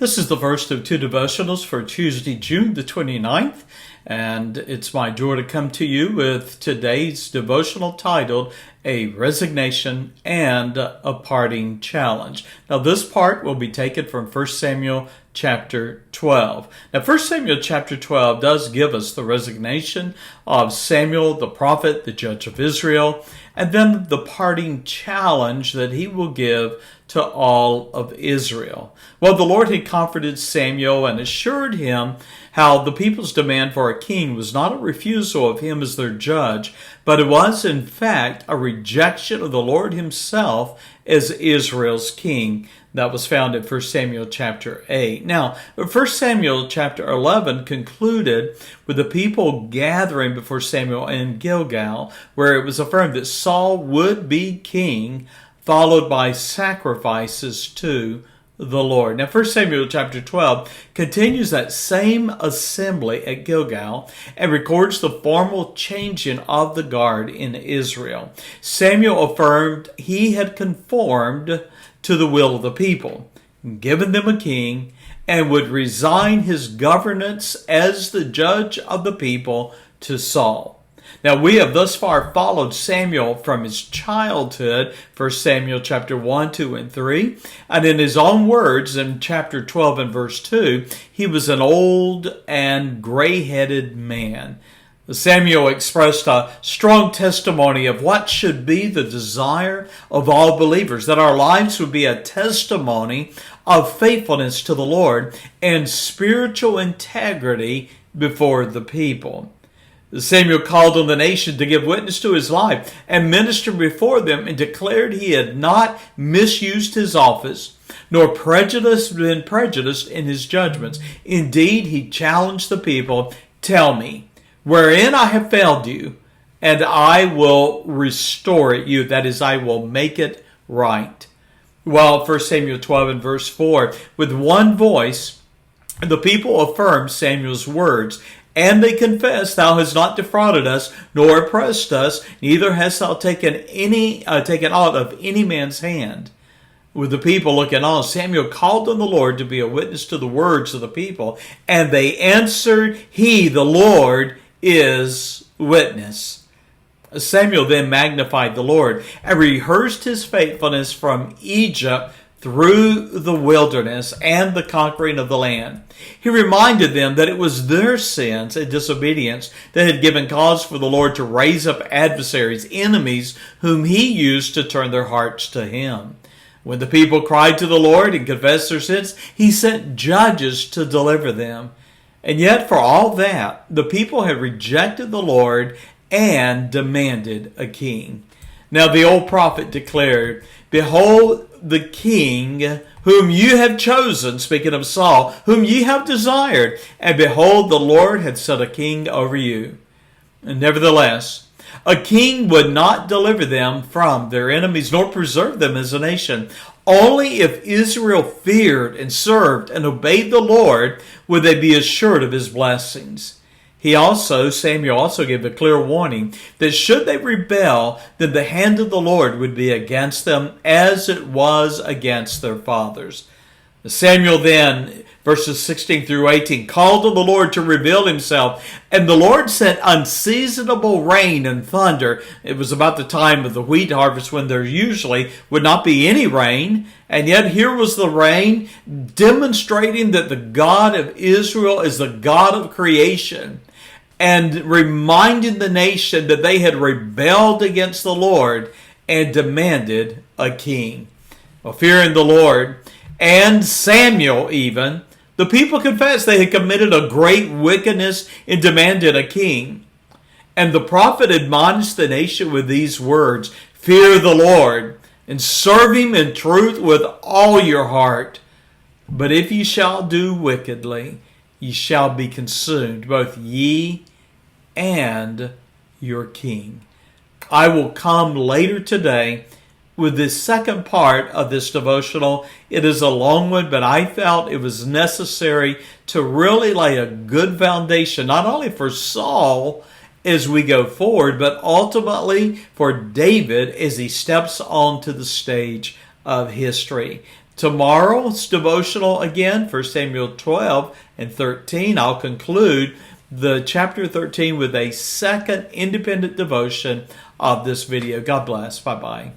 This is the first of two devotionals for Tuesday, June the 29th, and it's my joy to come to you with today's devotional titled, A Resignation and a Parting Challenge. Now, this part will be taken from 1 Samuel chapter 12. Now, 1 Samuel chapter 12 does give us the resignation of Samuel, the prophet, the judge of Israel, and then the parting challenge that he will give to all of Israel. Well, the Lord had comforted Samuel and assured him how the people's demand for a king was not a refusal of him as their judge, but it was in fact a rejection of the Lord himself as Israel's king. That was found in 1 Samuel chapter 8. Now, 1 Samuel chapter 11 concluded with the people gathering before Samuel in Gilgal, where it was affirmed that Saul would be king, followed by sacrifices to the Lord. Now, 1 Samuel chapter 12 continues that same assembly at Gilgal and records the formal changing of the guard in Israel. Samuel affirmed he had conformed to the will of the people, given them a king, and would resign his governance as the judge of the people to Saul. Now, we have thus far followed Samuel from his childhood, 1 Samuel chapter 1, 2, and 3. And in his own words, in chapter 12 and verse 2, he was an old and gray-headed man. Samuel expressed a strong testimony of what should be the desire of all believers, that our lives would be a testimony of faithfulness to the Lord and spiritual integrity before the people. Samuel called on the nation to give witness to his life and minister before them, and declared he had not misused his office, nor been prejudiced in his judgments. Indeed, he challenged the people, "Tell me, wherein I have failed you, and I will restore it you." That is, I will make it right. Well, 1 Samuel 12 and verse 4, with one voice, the people affirmed Samuel's words, and they confessed, "Thou hast not defrauded us, nor oppressed us, neither hast thou taken aught of any man's hand." With the people looking on, Samuel called on the Lord to be a witness to the words of the people, and they answered, "He, the Lord, is witness." Samuel then magnified the Lord and rehearsed his faithfulness from Egypt through the wilderness and the conquering of the land. He reminded them that it was their sins and disobedience that had given cause for the Lord to raise up adversaries, enemies, whom he used to turn their hearts to him. When the people cried to the Lord and confessed their sins, he sent judges to deliver them. And yet, for all that, the people had rejected the Lord and demanded a king. Now the old prophet declared, "Behold the king whom you have chosen," speaking of Saul, "whom ye have desired, and behold, the Lord had set a king over you." And nevertheless, a king would not deliver them from their enemies, nor preserve them as a nation. Only if Israel feared and served and obeyed the Lord would they be assured of his blessings. Samuel also gave a clear warning that should they rebel, then the hand of the Lord would be against them as it was against their fathers. Samuel then, verses 16 through 18, called on the Lord to reveal himself, and the Lord sent unseasonable rain and thunder. It was about the time of the wheat harvest when there usually would not be any rain, and yet here was the rain, demonstrating that the God of Israel is the God of creation, and reminding the nation that they had rebelled against the Lord and demanded a king. Well, fearing the Lord and Samuel even, the people confessed they had committed a great wickedness and demanded a king. And the prophet admonished the nation with these words, "Fear the Lord, and serve him in truth with all your heart. But if ye shall do wickedly, ye shall be consumed, both ye and your king." I will come later today with the second part of this devotional. It is a long one, but I felt it was necessary to really lay a good foundation, not only for Saul as we go forward, but ultimately for David as he steps onto the stage of history. Tomorrow's devotional again, 1 Samuel 12 and 13. I'll conclude the chapter 13 with a second independent devotion of this video. God bless. Bye-bye.